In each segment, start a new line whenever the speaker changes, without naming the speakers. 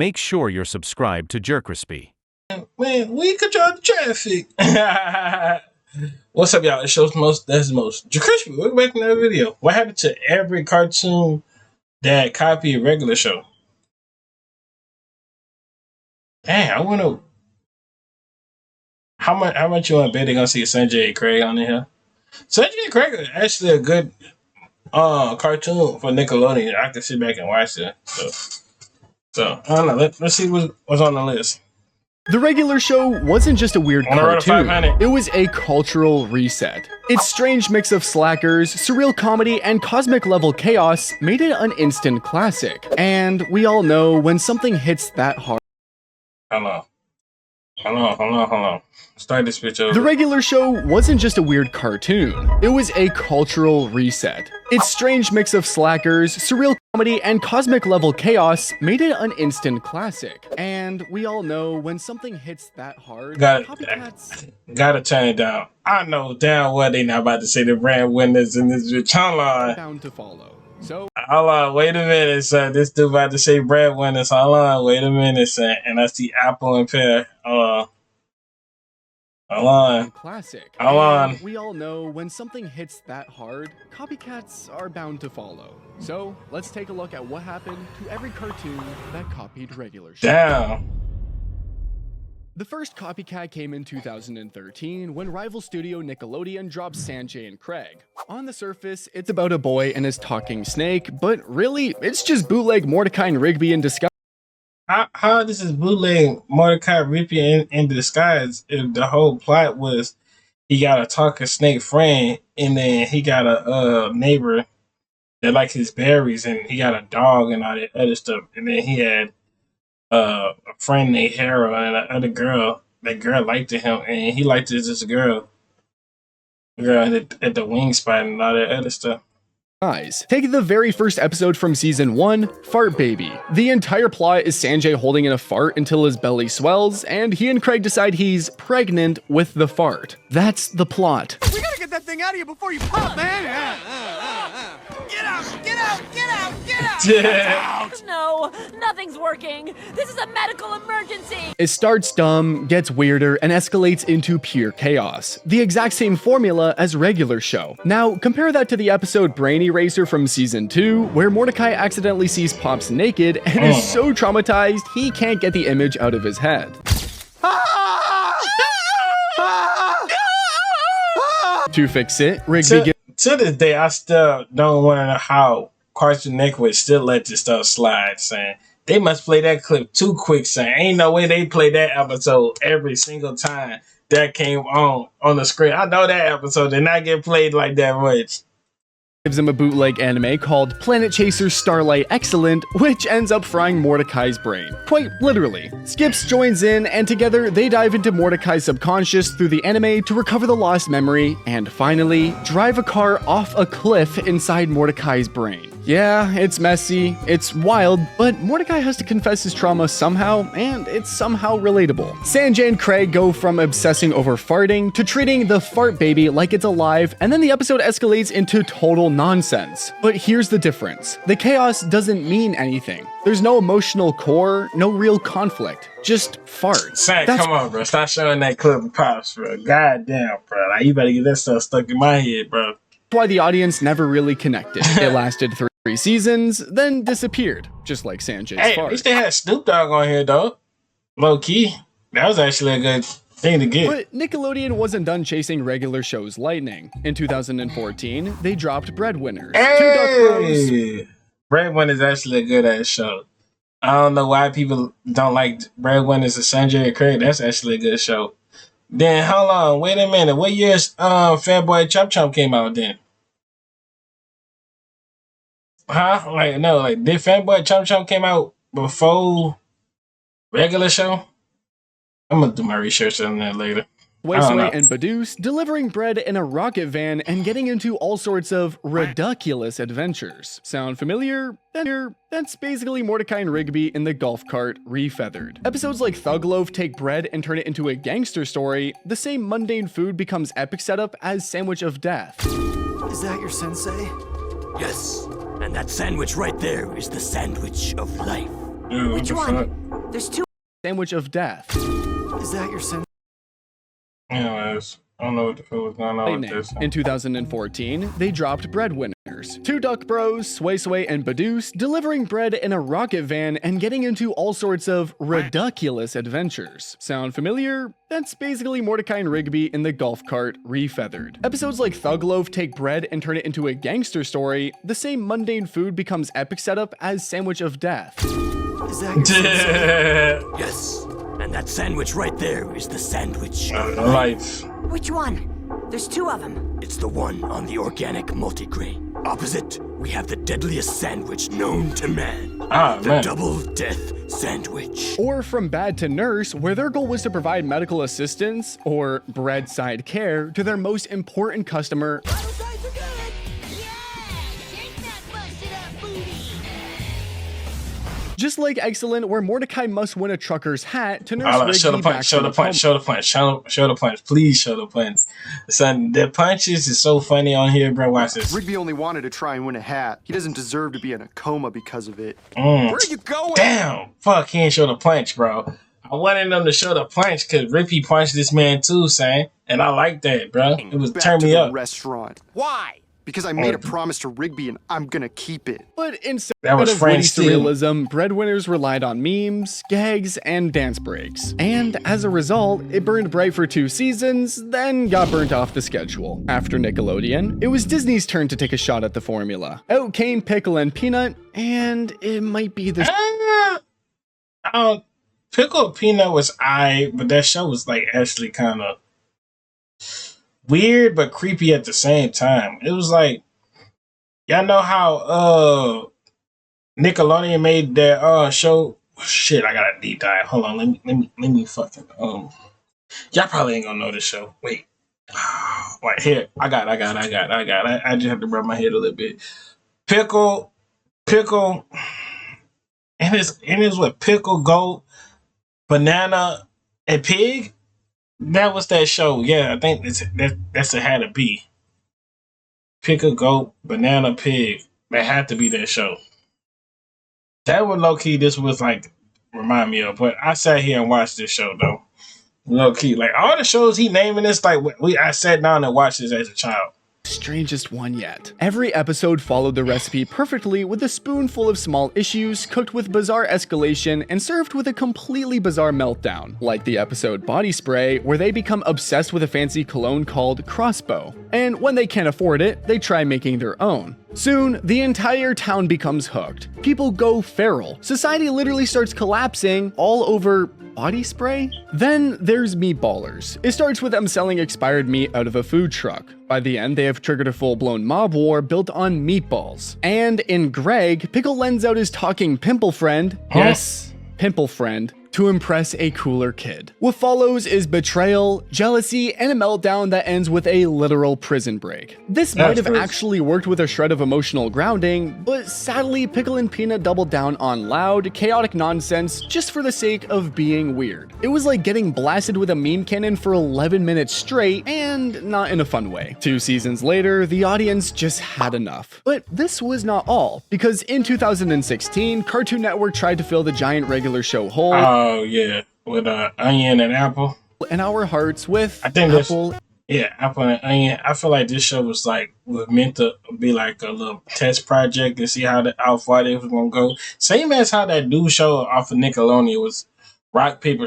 make sure you're subscribed to Jerkrispy.
Man, we control the traffic. What's up, y'all? It shows most. That's most. Jerkrispy, welcome back to another video. What happened to every cartoon that copied a regular show? Dang, I want to. How much you want to bet they're gonna see Sanjay and Craig on here? Sanjay and Craig is actually a good cartoon for Nickelodeon. I can sit back and watch it. So I don't know. Let's see what's on the list.
The regular show wasn't just a weird cartoon, it was a cultural reset. Its strange mix of slackers, surreal comedy, and cosmic level chaos made it an instant classic. And we all know when something hits that hard.
Hold on. Start this bitch over.
The regular show wasn't just a weird cartoon, it was a cultural reset. Its strange mix of slackers, surreal comedy, and cosmic level chaos made it an instant classic. And we all know when something hits that hard,
gotta turn it down. I know damn well they not about to say the brand winners in this bitch. Hold on.
Bound to follow. So
hold on, wait a minute, son. This dude about to say bread winners. Hold on, wait a minute, son. And I see apple and pear. Hold on.
Classic.
Hold on.
We all know when something hits that hard, copycats are bound to follow. So let's take a look at what happened to every cartoon that copied regular show.
Damn.
The first copycat came in 2013 when rival studio Nickelodeon dropped Sanjay and Craig. On the surface, it's about a boy and his talking snake, but really, it's just bootleg Mordecai and Rigby in disguise.
How this is bootleg Mordecai Rigby in disguise if the whole plot was he got a talking snake friend and then he got a neighbor that likes his berries and he got a dog and all that other stuff, and then he had a friend named Harold and another girl. That girl liked him and he liked this girl at the wing spot and all that other stuff.
Take the very first episode from season 1, Fart Baby. The entire plot is Sanjay holding in a fart until his belly swells, and he and Craig decide he's pregnant with the fart. That's the plot.
We gotta get that thing out of you before you pop, man! Get out! Get out! Get out! Get out!
Get
No, nothing's working. This is a medical emergency.
It starts dumb, gets weirder, and escalates into pure chaos. The exact same formula as regular show. Now, compare that to the episode Brain Eraser from season 2, where Mordecai accidentally sees Pops naked and is so traumatized he can't get the image out of his head. To fix it, Rigby
to this day, I still don't want to know how Cartoon Network still let this stuff slide, saying they must play that clip too quick, saying ain't no way they play that episode every single time that came on the screen. I know that episode did not get played like that much.
Gives him a bootleg anime called Planet Chaser Starlight Excellent, which ends up frying Mordecai's brain. Quite literally. Skips joins in, and together they dive into Mordecai's subconscious through the anime to recover the lost memory, and finally, drive a car off a cliff inside Mordecai's brain. Yeah, it's messy, it's wild, but Mordecai has to confess his trauma somehow, and it's somehow relatable. Sanjay and Craig go from obsessing over farting to treating the fart baby like it's alive, and then the episode escalates into total nonsense. But here's the difference. The chaos doesn't mean anything. There's no emotional core, no real conflict. Just farts.
Sam, come on, bro. Stop showing that clip of Pops, bro. God damn, bro. Like, you better get that stuff stuck in my head, bro.
Why the audience never really connected. It lasted 3 seasons, then disappeared, just like Sanjay's fart.
At least they had Snoop Dogg on here, though. Low key. That was actually a good thing to get.
But Nickelodeon wasn't done chasing regular shows lightning. In 2014, they dropped Breadwinners.
Hey! Breadwinners is actually a good ass show. I don't know why people don't like Breadwinners and Sanjay and Craig. That's actually a good show. Then hold on, wait a minute. What year's Fanboy Chop Chop came out then? Huh? Did Fanboy Chop Chop came out before regular show? I'm gonna do my research on that later.
Waysway and Badooz delivering bread in a rocket van and getting into all sorts of ridiculous adventures. Sound familiar? That's basically Mordecai and Rigby in the golf cart refeathered. Episodes like Thug Loaf take bread and turn it into a gangster story. The same mundane food becomes epic setup as Sandwich of Death.
Is that your sensei?
Yes, and that sandwich right there is the sandwich of life.
Dude, what
Which
the
one?
fuck?
There's two.
Sandwich of death.
Is that your sin?
Anyways, I don't know what the fuck was going on with
Lightning.
this.
In 2014, they dropped Breadwinners. Two Duck Bros, Sway Sway and Badoost, delivering bread in a rocket van and getting into all sorts of ridiculous adventures. Sound familiar? That's basically Mordecai and Rigby in the golf cart refeathered. Episodes like Thug Loaf take bread and turn it into a gangster story. The same mundane food becomes epic setup as Sandwich of Death.
Is that your sin?
Yes, and that sandwich right there is the sandwich.
Life.
Which one? There's two of them.
It's the one on the organic multigrain. Opposite, we have the deadliest sandwich known to man.
Ah,
The
man.
double death sandwich.
Or From Bad to Nurse, where their goal was to provide medical assistance, or breadside care, to their most important customer, just like Excellent, where Mordecai must win a trucker's hat to nurse Rigby
Show the
back
punch, show
from
the
a coma.
punch, show the punch, show the punch. Please show the punch. Son, the punches is so funny on here, bro. Watch this.
Rigby only wanted to try and win a hat. He doesn't deserve to be in a coma because of it.
Mm.
Where are you going?
Damn, fuck, he ain't show the punch, bro. I wanted them to show the punch because Rippy punched this man too, son. And I like that, bro. It was
Back
turn
to
me
the
up.
restaurant.
Why?
Because I made a promise to Rigby and I'm gonna keep it.
But instead
That was
of
Frank
witty
Steele.
surrealism, Breadwinners relied on memes, gags, and dance breaks. And as a result, it burned bright for 2 seasons, then got burnt off the schedule. After Nickelodeon, it was Disney's turn to take a shot at the formula. Out came Pickle and Peanut, and it might be the
Pickle Peanut was but that show was like actually kind of weird but creepy at the same time. It was like, y'all know how Nickelodeon made their show. Shit, I got a deep dive. Hold on, let me fucking y'all probably ain't gonna know this show. Wait, right here, I got. I just have to rub my head a little bit. Pickle, and it's with Pickle, Goat, Banana, and Pig. That was that show. Yeah, I think that's it had to be. Pickle, Goat, Banana, Pig. That had to be that show. That was low key. This was like remind me of, but I sat here and watched this show though. Low key, like all the shows he naming this, like I sat down and watched this as a child.
strangest one yet. Every episode followed the recipe perfectly with a spoonful of small issues, cooked with bizarre escalation, and served with a completely bizarre meltdown, like the episode Body Spray, where they become obsessed with a fancy cologne called Crossbow. And when they can't afford it, they try making their own. Soon, the entire town becomes hooked. People go feral. Society literally starts collapsing all over body spray? Then there's Meatballers. It starts with them selling expired meat out of a food truck. By the end, they have triggered a full-blown mob war built on meatballs. And in Greg, Pickle lends out his talking pimple friend, yes, pimple friend, to impress a cooler kid. What follows is betrayal, jealousy, and a meltdown that ends with a literal prison break. This might have actually worked with a shred of emotional grounding, but sadly, Pickle and Peanut doubled down on loud, chaotic nonsense just for the sake of being weird. It was like getting blasted with a meme cannon for 11 minutes straight, and not in a fun way. 2 seasons later, the audience just had enough. But this was not all, because in 2016, Cartoon Network tried to fill the giant regular show hole.
Oh yeah, with onion and apple.
In our hearts with
I think
Apple.
Apple and onion. I feel like this show was meant to be like a little test project to see how far they was gonna go. Same as how that new show off of Nickelodeon was rock paper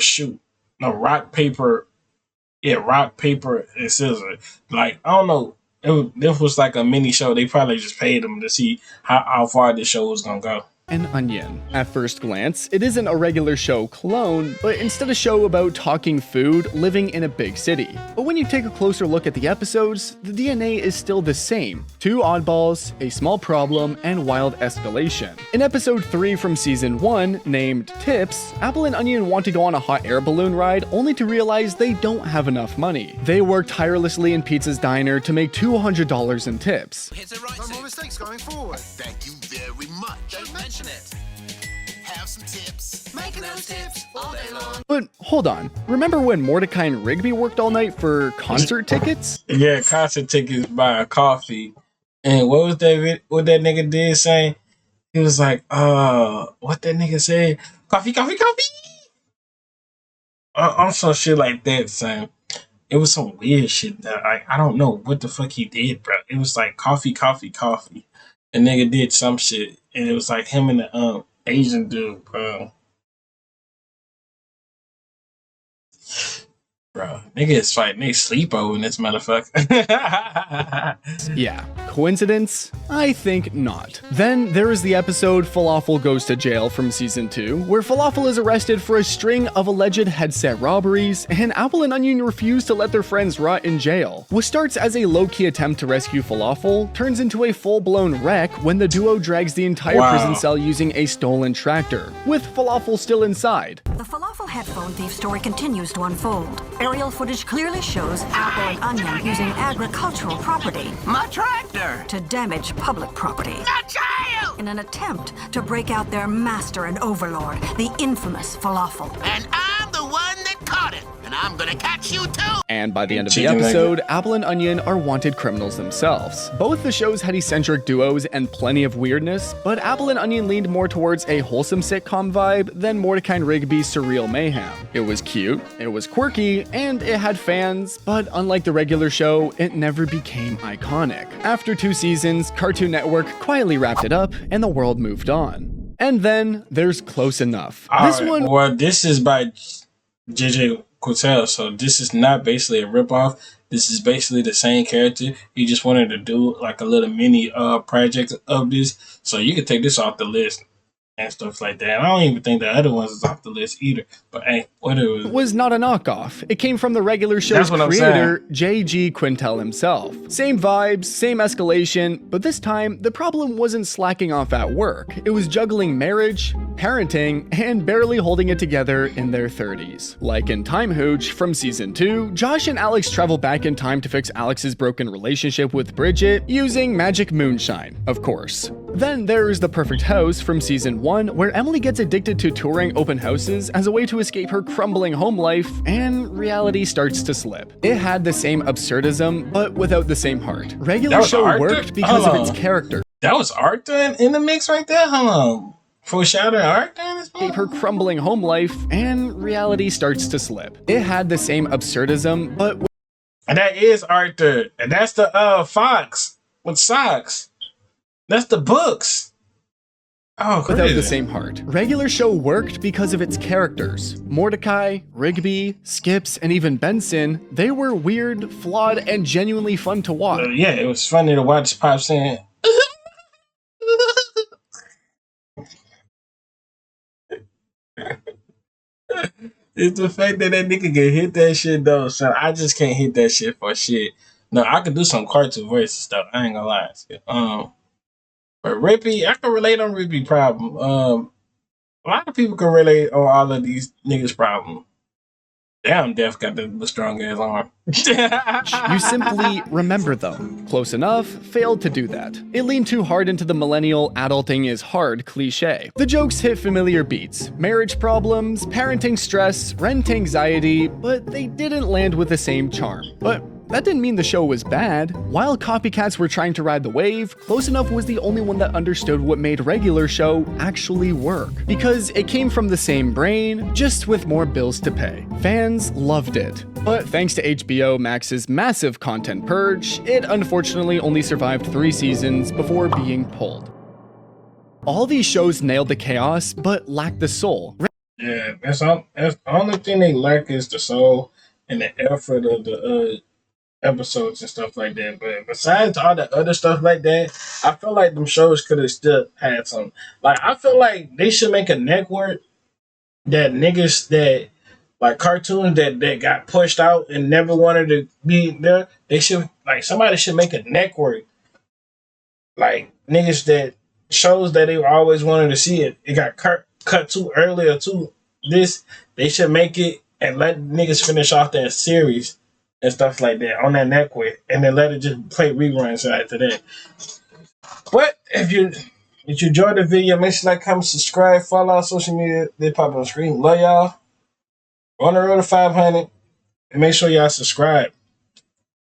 and scissors. Like I don't know. This was like a mini show. They probably just paid them to see how far this show was gonna go.
An onion. At first glance, it isn't a regular show clone, but instead a show about talking food living in a big city. But when you take a closer look at the episodes, the DNA is still the same. 2 oddballs, a small problem, and wild escalation. In episode 3 from season 1, named Tips, Apple and Onion want to go on a hot air balloon ride only to realize they don't have enough money. They work tirelessly in Pizza's diner to make $200 in tips.
No more mistakes going forward.
Thank you very much. Don't mention it. Have some tips. Making those tips all day long.
But hold on, remember when Mordecai and Rigby worked all night for concert tickets?
Yeah, concert tickets by a coffee. And what that nigga did say? He was like, what that nigga said? Coffee. On some shit like that, son. It was some weird shit that I don't know what the fuck he did, bro. It was like coffee. The nigga did some shit, and it was like him and the Asian dude, bro. Bro, nigga is fighting. They sleep over in this motherfucker.
Yeah. Coincidence? I think not. Then there is the episode Falafel Goes to Jail from season 2, where Falafel is arrested for a string of alleged headset robberies, and Apple and Onion refuse to let their friends rot in jail. What starts as a low-key attempt to rescue Falafel turns into a full-blown wreck when the duo drags the entire prison cell using a stolen tractor, with Falafel still inside.
The Falafel headphone thief story continues to unfold. Aerial footage clearly shows Apple and Onion using agricultural property,
My tractor!
to damage public property
A jail!
in an attempt to break out their master and overlord, the infamous Falafel.
And I'm the one that caught it. And I'm gonna catch you too!
And by the end of the
Chicken
episode, Apple and Onion are wanted criminals themselves. Both the shows had eccentric duos and plenty of weirdness, but Apple and Onion leaned more towards a wholesome sitcom vibe than Mordecai and Rigby's surreal mayhem. It was cute, it was quirky, and it had fans, but unlike the regular show, it never became iconic. After 2 seasons, Cartoon Network quietly wrapped it up, and the world moved on. And then there's Close Enough.
Well, this is by JJ Quattel, so this is not basically a ripoff. This is basically the same character. He just wanted to do like a little mini project of this, so you can take this off the list and stuff like that. And I don't even think the other ones is off the list either. But hey, whatever.
Was not a knockoff. It came from the regular show's creator, J.G. Quintel himself. Same vibes, same escalation, but this time, the problem wasn't slacking off at work. It was juggling marriage, parenting, and barely holding it together in their 30s. Like in Time Hooch from season 2, Josh and Alex travel back in time to fix Alex's broken relationship with Bridget using magic moonshine, of course. Then there's The Perfect House from season 1, where Emily gets addicted to touring open houses as a way to escape her crumbling home life, and reality starts to slip. It had the same absurdism, but without the same heart. Regular show worked because of its character.
That was Arthur in the mix right there? Hold on. Foreshadowing Arthur in this movie?
Her crumbling home life, and reality starts to slip. It had the same absurdism, but...
And that is Arthur. And that's the fox with socks. That's the books. Oh, crazy.
Without the same heart. Regular show worked because of its characters. Mordecai, Rigby, Skips, and even Benson, they were weird, flawed, and genuinely fun to watch.
Yeah, it was funny to watch Pop saying... It's the fact that nigga can hit that shit though, son. I just can't hit that shit for shit. No, I could do some cartoon voice stuff. I ain't gonna lie. But Rippy, I can relate on Rippy problem. A lot of people can relate on all of these niggas' problem. Damn, Def got the strong ass arm.
You simply remember them. Close Enough failed to do that. It leaned too hard into the millennial adulting is hard cliche. The jokes hit familiar beats. Marriage problems, parenting stress, rent anxiety, but they didn't land with the same charm. But that didn't mean the show was bad. While copycats were trying to ride the wave, Close Enough was the only one that understood what made regular show actually work. Because it came from the same brain, just with more bills to pay. Fans loved it. But thanks to HBO Max's massive content purge, it unfortunately only survived 3 seasons before being pulled. All these shows nailed the chaos, but lacked the soul.
Yeah, that's the only thing they lack is the soul and the effort of the episodes and stuff like that. But besides all the other stuff like that, I feel like them shows could have still had some. Like, I feel like they should make a network that niggas that like cartoons that got pushed out and never wanted to be there. They should, like, somebody should make a network like niggas that shows that they always wanted to see it. It got cut too early or too this. They should make it and let niggas finish off that series and stuff like that on that network, and then let it just play reruns after that. But if you enjoyed the video, make sure to like, comment, subscribe, follow our social media. They pop on the screen. Love y'all. On the road to 500. And make sure y'all subscribe.